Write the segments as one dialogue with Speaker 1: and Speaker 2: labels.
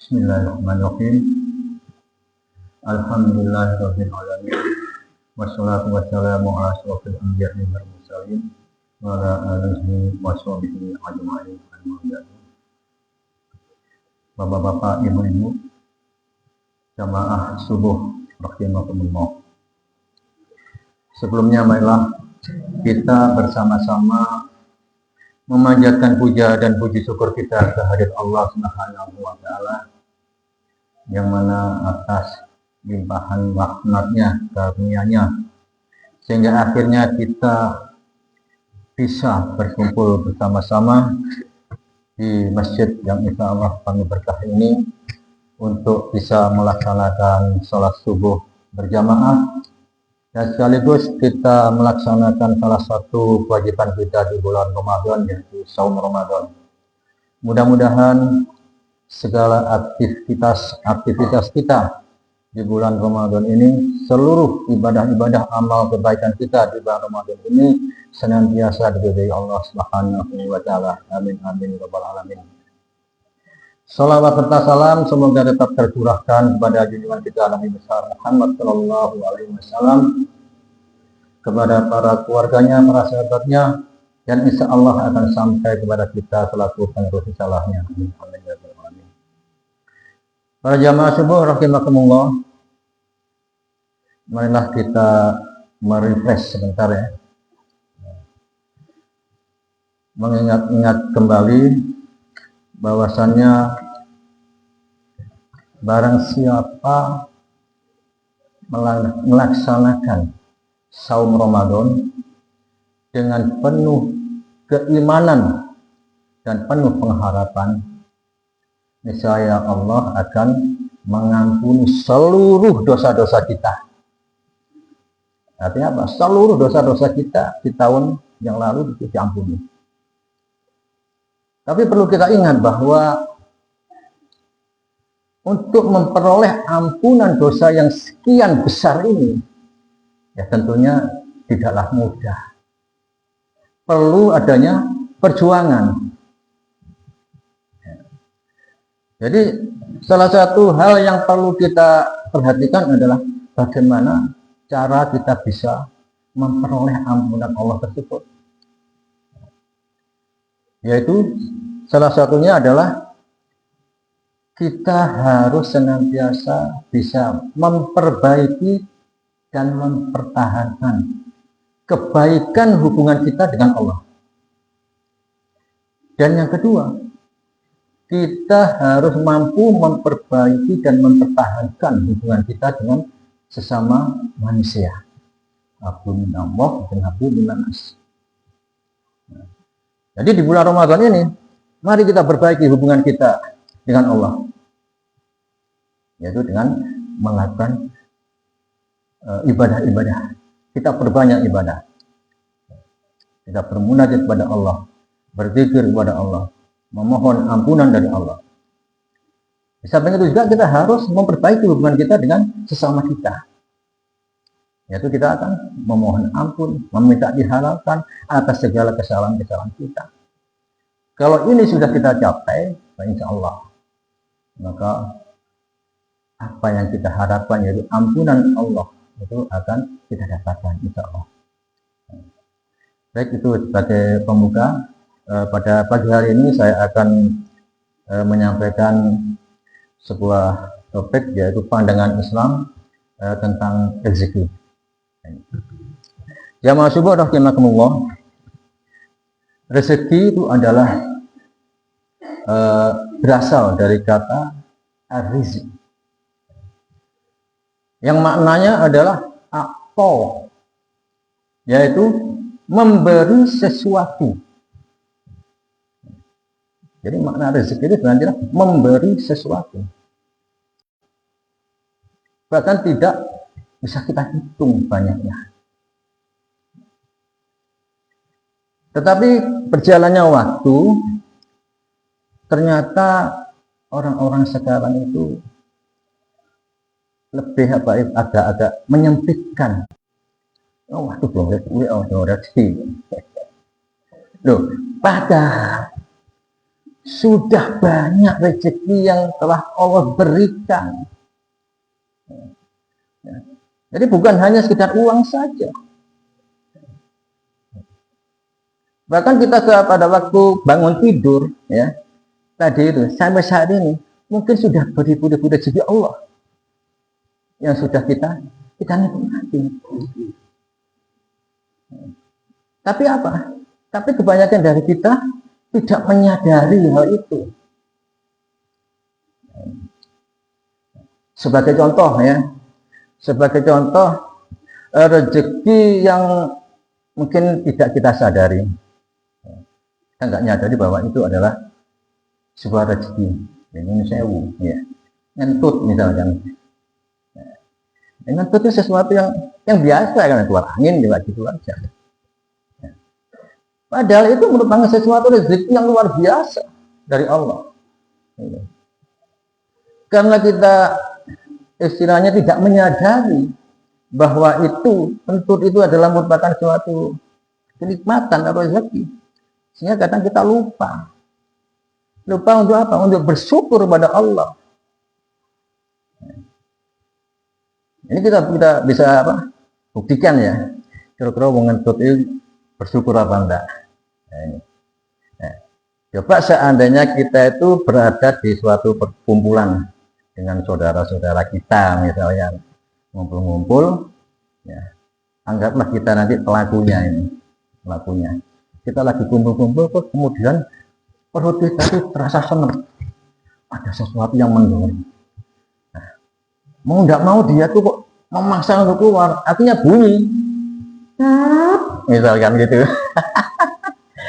Speaker 1: Bismillahirrahmanirrahim. Alhamdulillahirabbil alamin. Wassalatu wassalamu ala asyrofil anbiya'i wal mursalin wa ala alihi wa sahbihi ajma'in. Bapak-bapak, ibu-ibu, jamaah subuh rahimakumullah. Sebelumnya marilah kita bersama-sama memanjatkan puja dan puji syukur kita kehadirat Allah Subhanahu wa taala, yang mana atas limpahan rahmatnya, karunia-Nya, sehingga akhirnya kita bisa berkumpul bersama-sama di masjid yang insya Allah penuh berkah ini untuk bisa melaksanakan sholat subuh berjamaah, dan sekaligus kita melaksanakan salah satu kewajiban kita di bulan Ramadan, yaitu saum Ramadan. Mudah-mudahan segala aktivitas kita di bulan Ramadan ini, seluruh ibadah-ibadah amal kebaikan kita di bulan Ramadan ini senantiasa diberkahi Allah Subhanahu wa taala. Amin amin ya rabbal alamin. Salawat serta salam semoga tetap tercurahkan kepada junjungan kita Nabi besar Muhammad Shallallahu Alaihi Wasallam, kepada para keluarganya, para sahabatnya, dan insya Allah akan sampai kepada kita selaku penerus risalahnya. Amin amin ya rabbal alamin. Para jamaah subuh rahimakumullah, marilah kita merefresh sebentar ya, mengingat-ingat kembali bahwasannya barang siapa melaksanakan saum Ramadan dengan penuh keimanan dan penuh pengharapan, niscaya Allah akan mengampuni seluruh dosa-dosa kita. Artinya apa? Seluruh dosa-dosa kita di tahun yang lalu diampuni. Tapi perlu kita ingat bahwa untuk memperoleh ampunan dosa yang sekian besar ini, ya tentunya tidaklah mudah. Perlu adanya perjuangan. Jadi salah satu hal yang perlu kita perhatikan adalah bagaimana cara kita bisa memperoleh ampunan Allah tersebut. Yaitu salah satunya adalah kita harus senantiasa bisa memperbaiki dan mempertahankan kebaikan hubungan kita dengan Allah. Dan yang kedua, kita harus mampu memperbaiki dan mempertahankan hubungan kita dengan sesama manusia. Abu minallah dan abu minanas. Jadi di bulan Ramadan ini, mari kita perbaiki hubungan kita dengan Allah, yaitu dengan melakukan ibadah-ibadah. Kita perbanyak ibadah. Kita bermunajat kepada Allah, berzikir kepada Allah, memohon ampunan dari Allah. Di samping itu juga kita harus memperbaiki hubungan kita dengan sesama kita. Yaitu kita akan memohon ampun, meminta dihalalkan atas segala kesalahan-kesalahan kita. Kalau ini sudah kita capai, insya Allah, maka apa yang kita harapkan, yaitu ampunan Allah, itu akan kita dapatkan, insya Allah. Baik, itu sebagai pembuka. Pada pagi hari ini saya akan menyampaikan sebuah topik, yaitu pandangan Islam tentang rezeki. Jamaah subuh rahimakumullah, rezeki itu adalah berasal dari kata ar-rizq, yang maknanya adalah akto, yaitu memberi sesuatu. Jadi makna rezeki itu sebenarnya memberi sesuatu. Bahkan tidak bisa kita hitung banyaknya. Tetapi berjalannya waktu, ternyata orang-orang sekarang itu lebih agak-agak menyempitkan. Oh, waduh, belum rezeki. Loh, padahal Sudah banyak rezeki yang telah Allah berikan. Jadi bukan hanya sekedar uang saja. Bahkan kita pada waktu bangun tidur, ya, tadi itu sampai saat ini mungkin sudah beribu-ribu rezeki Allah yang sudah kita nikmati. Tapi apa? Tapi kebanyakan dari kita tidak menyadari hal itu. Sebagai contoh ya, rezeki yang mungkin tidak kita sadari. Kita nggak nyadari bahwa itu adalah sebuah rezeki. Ini sewu, ya. Ngentut misalkan. Ngentut itu sesuatu yang biasa kan, keluar angin juga gitu aja. Padahal itu merupakan sesuatu rezeki yang luar biasa dari Allah. Karena kita istilahnya tidak menyadari bahwa itu kentut itu adalah merupakan suatu kenikmatan atau rezeki. Sehingga kadang kita lupa. Lupa untuk apa? Untuk bersyukur pada Allah. Ini kita bisa buktikan ya. Kira-kira ngentut itu bersyukur apa enggak? Coba seandainya kita itu berada di suatu perkumpulan dengan saudara-saudara kita misalnya ngumpul-ngumpul, ya, anggaplah kita nanti pelakunya. Kita lagi kumpul-kumpul, kemudian perut kita itu terasa senang, ada sesuatu yang mendorong. Nah, mau nggak mau dia tuh kok memaksa untuk keluar, artinya bunyi, misalkan gitu.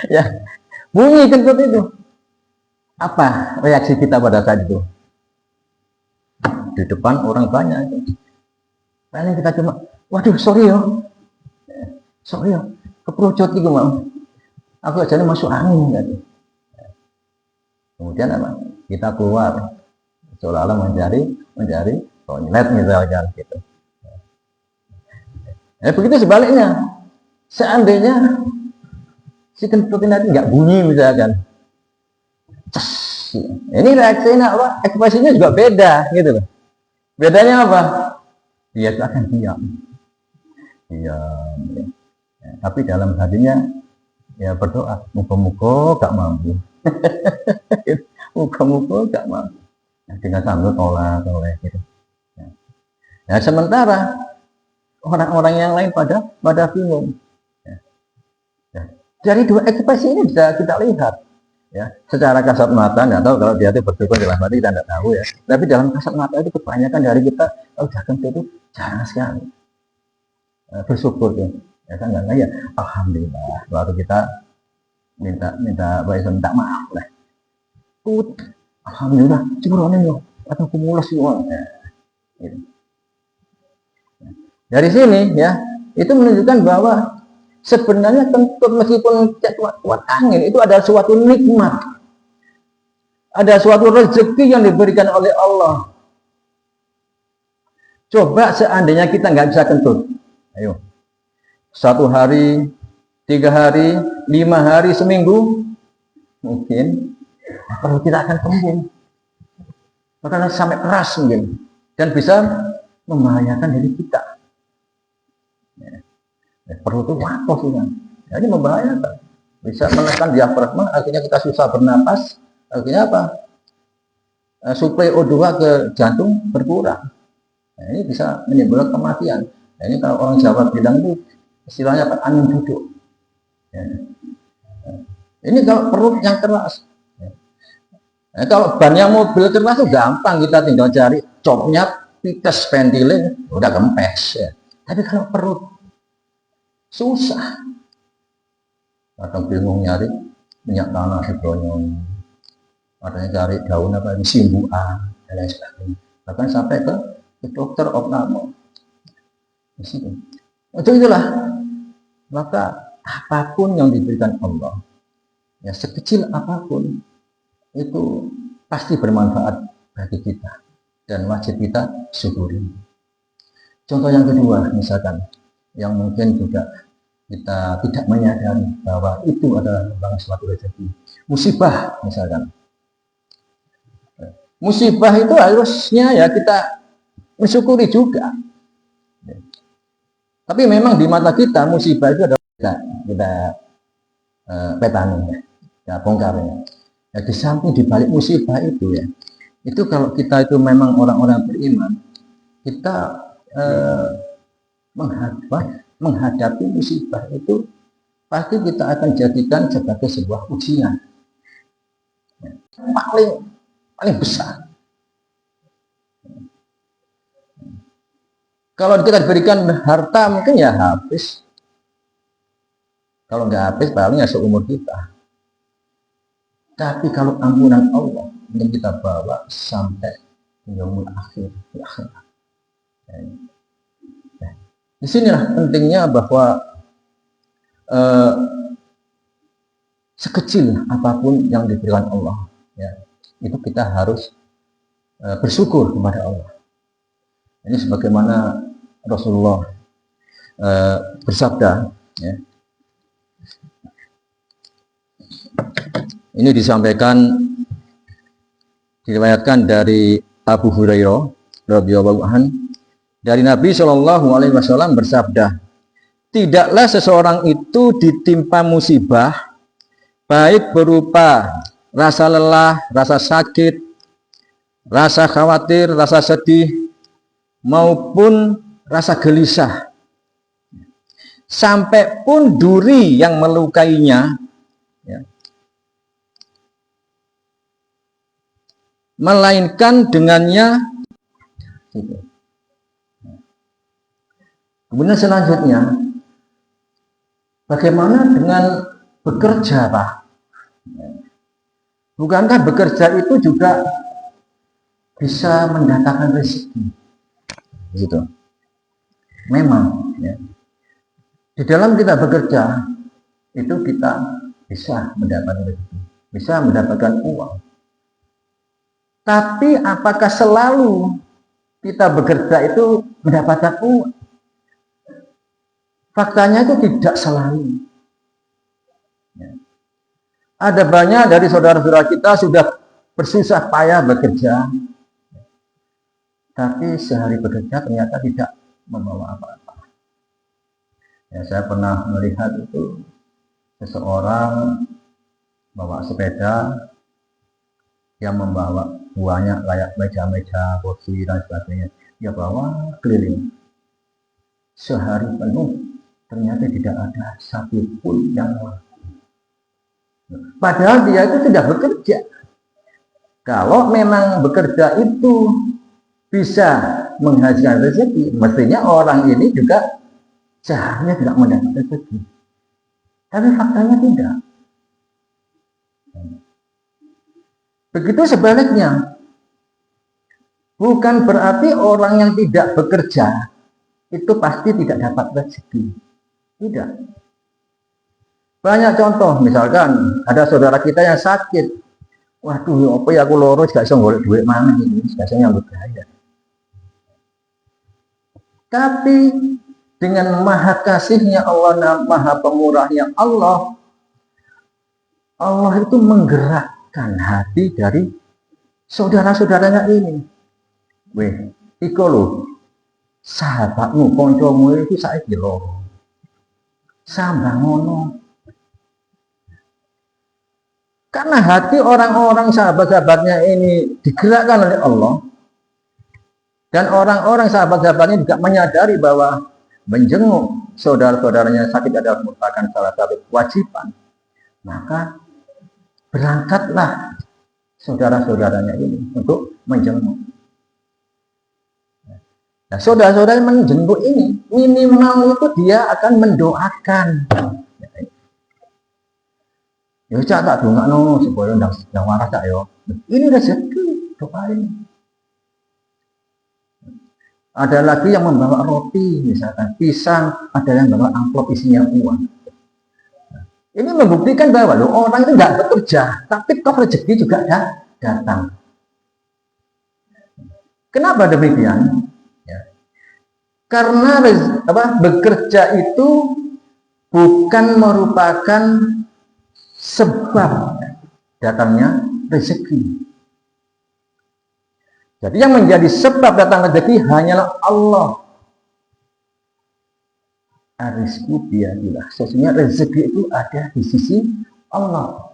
Speaker 1: Ya, bunyi kentut itu. Apa reaksi kita pada saat itu? Di depan orang banyak. Paling kita cuma, waduh sorry yo, keprojot gitu mau. Aku aja masuk angin gitu. Kemudian apa? Kita keluar, seolah-olah mencari toilet misalkan gitu. Begitu sebaliknya. Seandainya si kentut ini nggak bunyi misalkan, ini reaksinya apa? Ekspresinya juga beda gitu loh. Bedanya apa? Dia itu akan diam. Ya. Tapi dalam hatinya ya berdoa, muka-muka gak mampu. Muka-muka gak mampu. Dengan sambil tolak gitu. Nah, sementara orang-orang yang lain pada bingung. Dari dua ekspresi ini bisa kita lihat, ya, secara kasat mata nggak tahu kalau dia itu bersyukur dalam hati kita nggak tahu ya. Tapi dalam kasat mata itu kebanyakan dari kita, jangan itu jarang sekali bersyukur ya kan nggak ya. Alhamdulillah, baru kita minta maaf lah. Alhamdulillah, cemburuannya yo, atau kumulas semua. Gitu. Dari sini ya, itu menunjukkan bahwa sebenarnya kentut meskipun kuat angin itu adalah suatu nikmat, ada suatu rezeki yang diberikan oleh Allah. Coba seandainya kita nggak bisa kentut, ayo 1 hari, 3 hari, 5 hari, seminggu, mungkin perlu kita akan kembung, bahkan sampai keras mungkin, dan bisa membahayakan diri kita. Perlu itu wakaf kan, jadi membahayakan, bisa menekan diafragma, akhirnya kita susah bernapas, akhirnya apa? Suplai O2 ke jantung berkurang. Nah, ini bisa menimbulkan kematian. Nah, ini kalau orang Jawa bilang itu istilahnya apa? Angin duduk. Ya. Ini kalau perut yang keras. Nah, kalau bannya mobil keras itu gampang, kita tinggal cari copnya, pites ventilin, udah kempes. Ya. Tapi kalau perut susah, kadang bingung nyari minyak tanah sebronyong, kadang cari daun apa simbuan dan lain sebagainya, bahkan sampai ke dokter opname. Itulah, maka apapun yang diberikan Allah, ya sekecil apapun itu pasti bermanfaat bagi kita dan wajib kita syukuri. Contoh yang kedua, misalkan yang mungkin juga kita tidak menyadari bahwa itu adalah suatu rezeki, musibah misalkan. Musibah itu harusnya ya kita mensyukuri juga. Tapi memang di mata kita musibah itu adalah kita petani, ya bongkar ya. Ya, di samping dibalik musibah itu ya, itu kalau kita itu memang orang-orang beriman, kita menghadapi musibah itu pasti kita akan jadikan sebagai sebuah ujian paling besar. Kalau kita diberikan harta mungkin ya habis. Kalau nggak habis paling ya seumur kita. Tapi kalau ampunan Allah yang kita bawa sampai yaumul akhir, ya. Disinilah pentingnya bahwa sekecil apapun yang diberikan Allah, ya, itu kita harus bersyukur kepada Allah. Ini sebagaimana Rasulullah bersabda, ya. Ini diriwayatkan dari Abu Hurairah radhiyallahu anhu, dari Nabi Shallallahu alaihi wasallam bersabda, tidaklah seseorang itu ditimpa musibah baik berupa rasa lelah, rasa sakit, rasa khawatir, rasa sedih, maupun rasa gelisah, sampai pun duri yang melukainya, ya, melainkan dengannya. Kemudian selanjutnya, bagaimana dengan bekerja, Pak? Bukankah bekerja itu juga bisa mendatangkan rezeki? Gitu. Memang, ya. Di dalam kita bekerja itu kita bisa mendapatkan rezeki, bisa mendapatkan uang. Tapi apakah selalu kita bekerja itu mendapatkan uang? Faktanya itu tidak selalu. Ya. Ada banyak dari saudara-saudara kita sudah bersusah payah bekerja, tapi sehari bekerja ternyata tidak membawa apa-apa. Ya, saya pernah melihat itu seseorang bawa sepeda yang membawa banyak layak meja-meja, kursi dan sebagainya. Dia bawa keliling sehari penuh, ternyata tidak ada satu pun yang laku. Padahal dia itu tidak bekerja. Kalau memang bekerja itu bisa menghasilkan rezeki, mestinya orang ini juga seharusnya tidak mendapat rezeki. Tapi faktanya tidak. Begitu sebaliknya. Bukan berarti orang yang tidak bekerja itu pasti tidak dapat rezeki. Tidak. Banyak contoh, misalkan ada saudara kita yang sakit. Waduh, apa ya aku loro gak iso golek duit mana ini, biasanya nyambut gaya. Tapi dengan maha kasihnya Allah, maha pemurahnya Allah, Allah itu menggerakkan hati dari saudara-saudaranya ini. Weh, iko loh, sahabatmu, koncomu itu saiki loro. Sambang ngono. Karena hati orang-orang sahabat-sahabatnya ini digerakkan oleh Allah. Dan orang-orang sahabat-sahabatnya juga menyadari bahwa menjenguk saudara-saudaranya sakit adalah merupakan salah satu kewajiban. Maka berangkatlah saudara-saudaranya ini untuk menjenguk. Nah, saudara-saudara menjenguk ini minimal itu dia akan mendoakan. Ya cak tak dongakno supaya ndang waras cak yo. Ini rezeki, doain. Ada lagi yang membawa roti, misalkan pisang, ada yang membawa amplop isinya uang. Ini membuktikan bahwa loh, orang itu nggak bekerja, tapi kok rezeki juga datang. Kenapa demikian? Ya. Karena bekerja itu bukan merupakan sebab datangnya rezeki. Jadi yang menjadi sebab datang rezeki hanyalah Allah. Arizku biyadillah. Sesungguhnya rezeki itu ada di sisi Allah.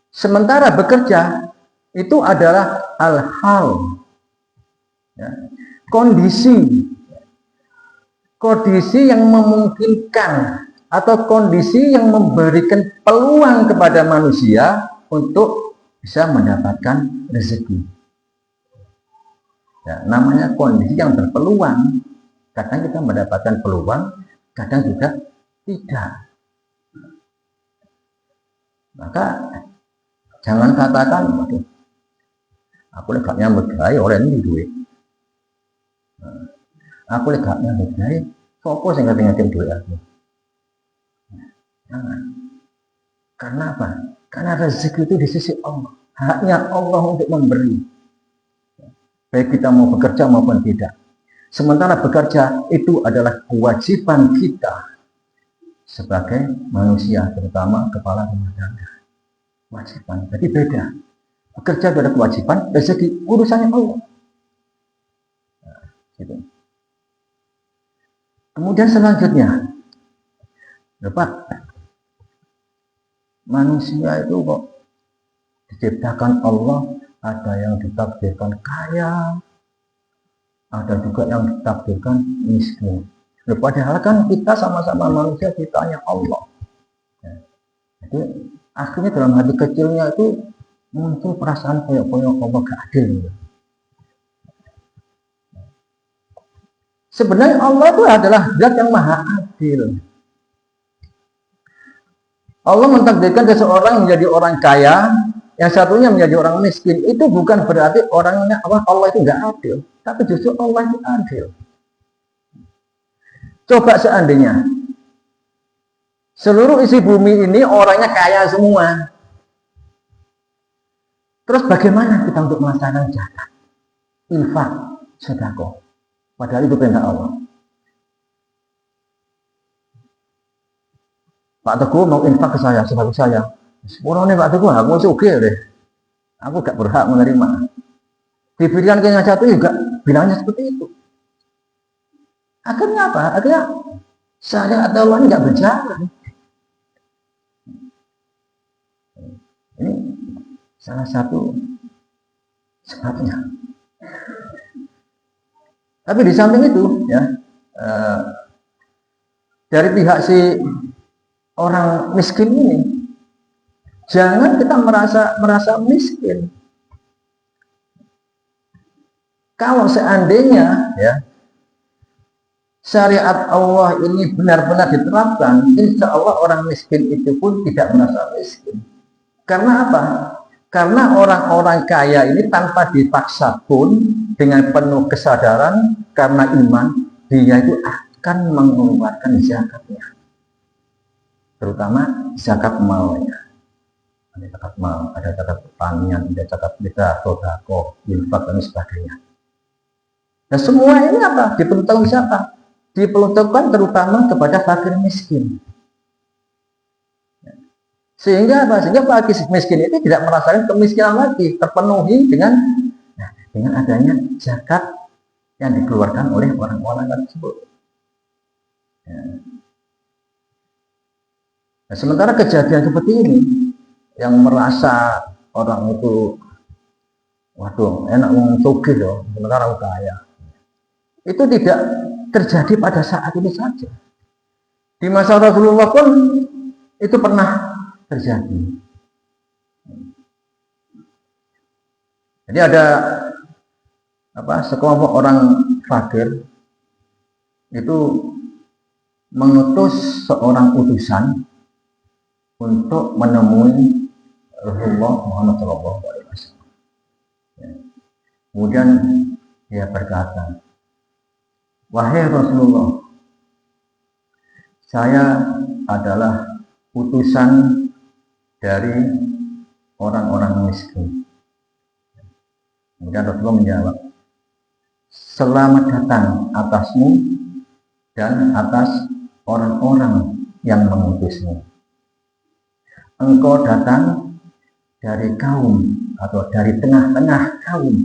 Speaker 1: Sementara bekerja itu adalah hal-hal, ya, kondisi yang memungkinkan atau kondisi yang memberikan peluang kepada manusia untuk bisa mendapatkan rezeki. Ya, namanya kondisi yang berpeluang. Kadang kita mendapatkan peluang, kadang juga tidak. Maka jangan katakan, waduh, aku gak nyambut gawe orang ini duit. Aku gak nyambut gawe, sopo sing ngatin duit aku. Jangan. Karena apa? Karena rezeki itu di sisi Allah. Haknya Allah untuk memberi. Baik kita mau bekerja maupun tidak. Sementara bekerja itu adalah kewajiban kita sebagai manusia, terutama kepala rumah tangga. Kewajiban. Jadi beda. Bekerja itu ada kewajiban, rezeki urusannya Allah. Nah, gitu. Kemudian selanjutnya, dapat manusia itu kok diciptakan Allah, ada yang ditakdirkan kaya, ada juga yang ditakdirkan miskin. Padahal kan kita sama-sama manusia, ciptaannya Allah. Jadi akhirnya dalam hati kecilnya itu muncul perasaan kayak Allah gak adil. Sebenarnya Allah itu adalah zat yang maha adil. Allah mentakdirkan seseorang menjadi orang kaya, yang satunya menjadi orang miskin. Itu bukan berarti orangnya Allah itu nggak adil, tapi justru Allah itu adil. Coba seandainya seluruh isi bumi ini orangnya kaya semua, terus bagaimana kita untuk melaksanakan zakat, infak, sedekah? Padahal itu perintah Allah. Pak Teguh mau infak ke saya, sebagai saya. Sepuluh nih Pak Teguh, aku sugih deh. Aku gak berhak menerima. Diberikan ke yang satu juga bilangnya seperti itu. Akhirnya apa? Akhirnya syariat Allah nggak berjalan. Ini salah satu sebabnya. Tapi di samping itu, ya, dari pihak si orang miskin ini, jangan kita merasa miskin. Kalau seandainya, ya, syariat Allah ini benar-benar diterapkan, insya Allah orang miskin itu pun tidak merasa miskin. Karena apa? Karena orang-orang kaya ini tanpa dipaksa pun, dengan penuh kesadaran karena iman, dia itu akan mengeluarkan zakatnya, terutama zakat malnya. Ada zakat mal, ada zakat pertanian, ada zakat fitrah, sedekah, infak dan sebagainya. Nah semua ini apa? Diperuntukkan siapa? Diperuntukkan terutama kepada fakir miskin. Sehingga apa? Sehingga fakir miskin itu tidak merasakan kemiskinan lagi, terpenuhi dengan adanya zakat yang dikeluarkan oleh orang-orang tersebut. Nah, sementara kejadian seperti ini yang merasa orang itu, waduh, enak ngomong sugih loh, sementara aku kaya. Itu tidak terjadi pada saat ini saja. Di masa Rasulullah pun itu pernah terjadi. Jadi ada sekelompok orang fakir itu mengutus seorang utusan untuk menemui Rasulullah Muhammad SAW. Kemudian dia berkata, wahai Rasulullah, saya adalah utusan dari orang-orang miskin. Kemudian Rasulullah menjawab, selamat datang atasmu dan atas orang-orang yang mengutusmu. Engkau datang dari kaum atau dari tengah-tengah kaum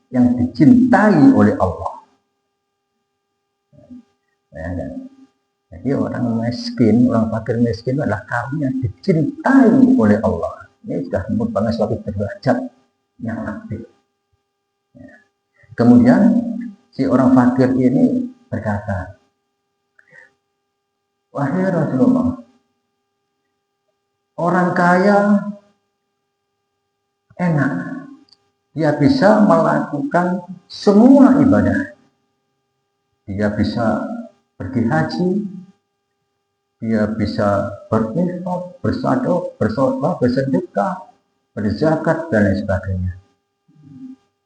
Speaker 1: yang dicintai oleh Allah. Jadi orang miskin, orang fakir miskin adalah kaum yang dicintai oleh Allah. Ini sudah merupakan suatu derajat yang lebih. Kemudian si orang fakir ini berkata, wahai Rasulullah, orang kaya enak, dia bisa melakukan semua ibadah. Dia bisa pergi haji, dia bisa berinfak, bersedekah, berzakat, dan lain sebagainya.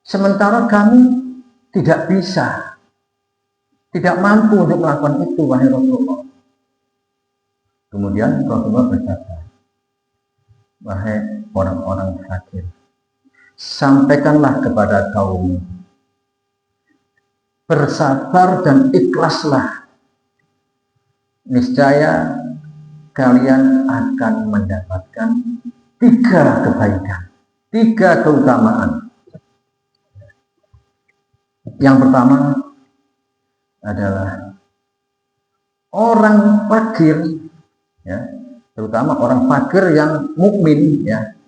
Speaker 1: Sementara kami tidak bisa, tidak mampu untuk melakukan itu, wahai Rasulullah. Kemudian Rasulullah berkata, wahai orang-orang fakir, sampaikanlah kepada kaum, bersabar dan ikhlaslah, niscaya kalian akan mendapatkan 3 kebaikan, 3 keutamaan. Yang pertama adalah orang fakir, ya, terutama orang fakir yang mukmin, ya,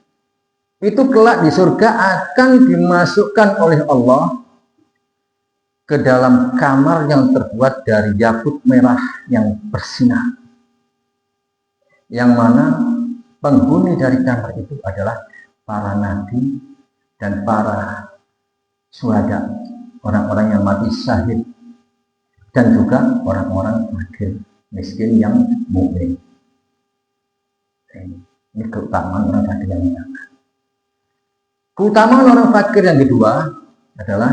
Speaker 1: itu kelak di surga akan dimasukkan oleh Allah ke dalam kamar yang terbuat dari yakut merah yang bersinar, yang mana penghuni dari kamar itu adalah para nabi dan para syuhada, orang-orang yang mati syahid, dan juga orang-orang fakir miskin yang mukmin. Ini keutamaan orang fakir yang pertama. Keutamaan orang fakir yang kedua adalah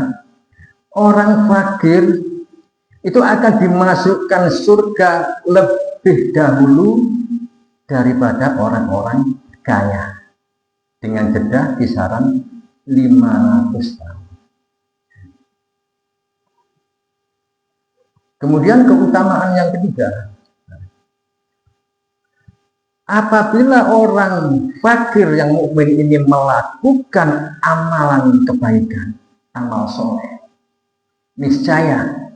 Speaker 1: orang fakir itu akan dimasukkan surga lebih dahulu daripada orang-orang kaya dengan jeda kisaran 500 tahun. Kemudian keutamaan yang ketiga, apabila orang fakir yang mukmin ini melakukan amalan kebaikan, amal soleh, niscaya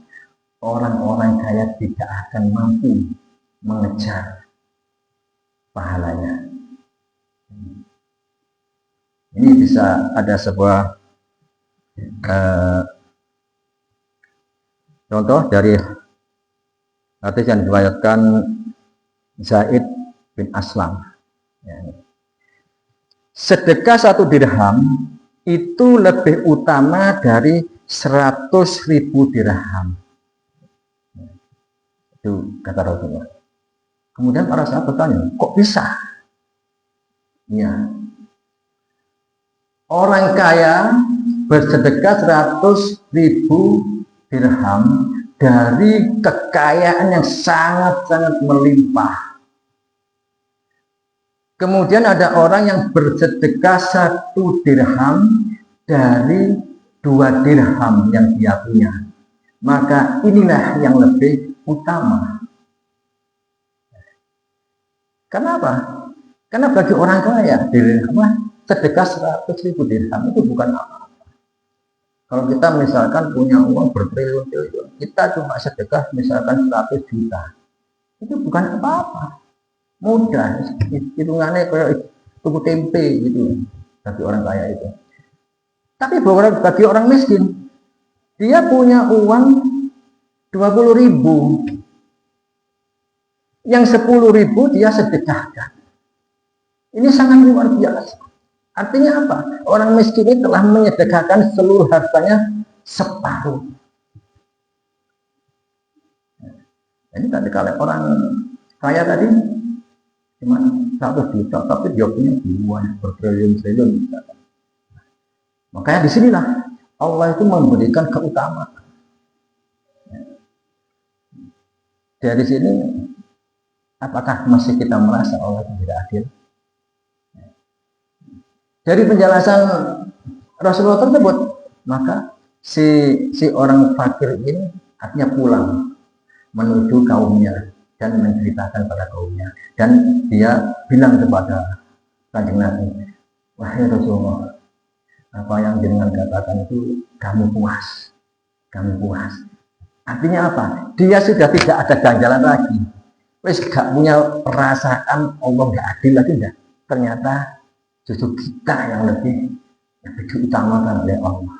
Speaker 1: orang-orang kaya tidak akan mampu mengejar pahalanya. Ini bisa ada sebuah contoh dari hadis yang diriwayatkan Zaid bin Aslam. Sedekah 1 dirham itu lebih utama dari 100.000 dirham. Itu kata Rasulullah. Kemudian para sahabat bertanya, kok bisa? Ya, orang kaya bersedekah 100.000 dirham dari kekayaan yang sangat-sangat melimpah. Kemudian ada orang yang bersedekah 1 dirham dari 2 dirham yang dia punya. Maka inilah yang lebih utama. Kenapa? Karena bagi orang kaya, sedekah 100.000 dirham itu bukan apa. Kalau kita misalkan punya uang bertriliun-triliun, kita cuma sedekah misalkan 100 juta. Itu bukan apa-apa. Mudah, hitungannya kayak tuku tempe gitu bagi orang kaya itu. Tapi bagi orang miskin, dia punya uang 20.000, yang 10.000 dia sedekahkan. Ini sangat luar biasa. Artinya apa? Orang miskin ini telah menyedekahkan seluruh hartanya separuh. Ini tadi kalau orang kaya tadi cuma 100 juta, tapi dia punya ribuan bertriliun-triliun. Makanya disinilah Allah itu memberikan keutamaan. Dari sini, apakah masih kita merasa Allah itu tidak adil? Dari penjelasan Rasulullah tersebut, maka si orang fakir ini artinya pulang menuju kaumnya dan menceritakan pada kaumnya, dan dia bilang kepada Kanjeng Nabi, wahai Rasulullah, apa yang jenengan katakan itu kamu puas. Artinya apa? Dia sudah tidak ada ganjalan lagi. Wes gak punya perasaan Allah gak adil lagi enggak. Ternyata justru kita yang lebih diutamakan oleh Allah.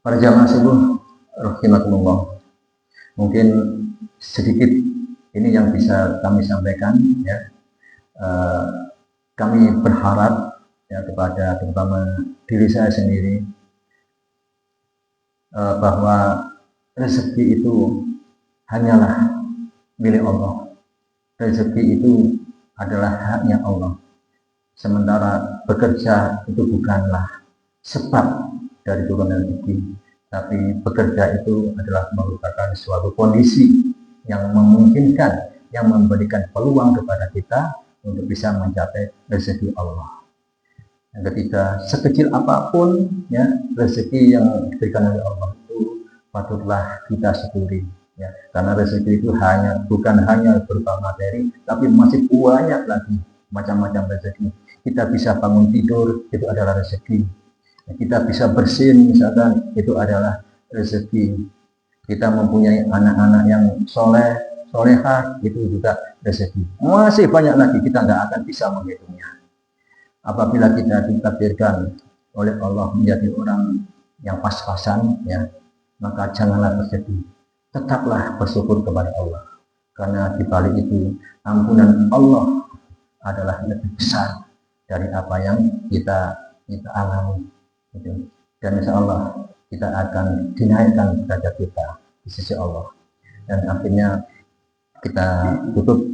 Speaker 1: Para jamaah subuh rahimakumullah. Mungkin sedikit ini yang bisa kami sampaikan ya. Kami berharap ya kepada terutama diri saya sendiri bahwa rezeki itu hanyalah milik Allah. Rezeki itu adalah haknya Allah. Sementara bekerja itu bukanlah sebab dari turunnya rezeki, tapi bekerja itu adalah merupakan suatu kondisi yang memungkinkan, yang memberikan peluang kepada kita untuk bisa mencapai rezeki Allah. Yang ketiga, sekecil apapun ya rezeki yang diberikan oleh Allah itu patutlah kita syukuri ya, karena rezeki itu bukan hanya berupa materi, tapi masih banyak lagi macam-macam rezeki. Kita bisa bangun tidur, itu adalah rezeki. Kita bisa bersin misalkan, itu adalah rezeki. Kita mempunyai anak-anak yang solehah, itu juga rezeki. Masih banyak lagi, kita nggak akan bisa menghitungnya. Apabila kita ditakdirkan oleh Allah menjadi orang yang pas-pasan ya, maka janganlah bersedih, tetaplah bersyukur kepada Allah, karena di balik itu ampunan Allah adalah lebih besar dari apa yang kita alami gitu. Dan insya Allah kita akan dinaikkan derajat kita di sisi Allah. Dan akhirnya kita tutup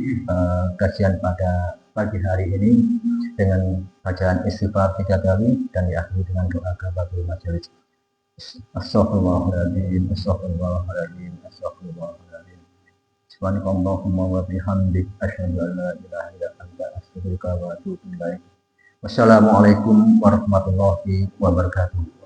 Speaker 1: kajian pada pagi hari ini dengan bacaan istighfar 3 kali dan diakhiri dengan doa kafaratul majelis. Astaghfirullahaladzim, astaghfirullahaladzim, astaghfirullahaladzim. Subhanakallahumma wa bihamdik, asyhadu an la ilaha illa anta, astaghfiruka wa atubu ilaik. Wassalamualaikum warahmatullahi wabarakatuh.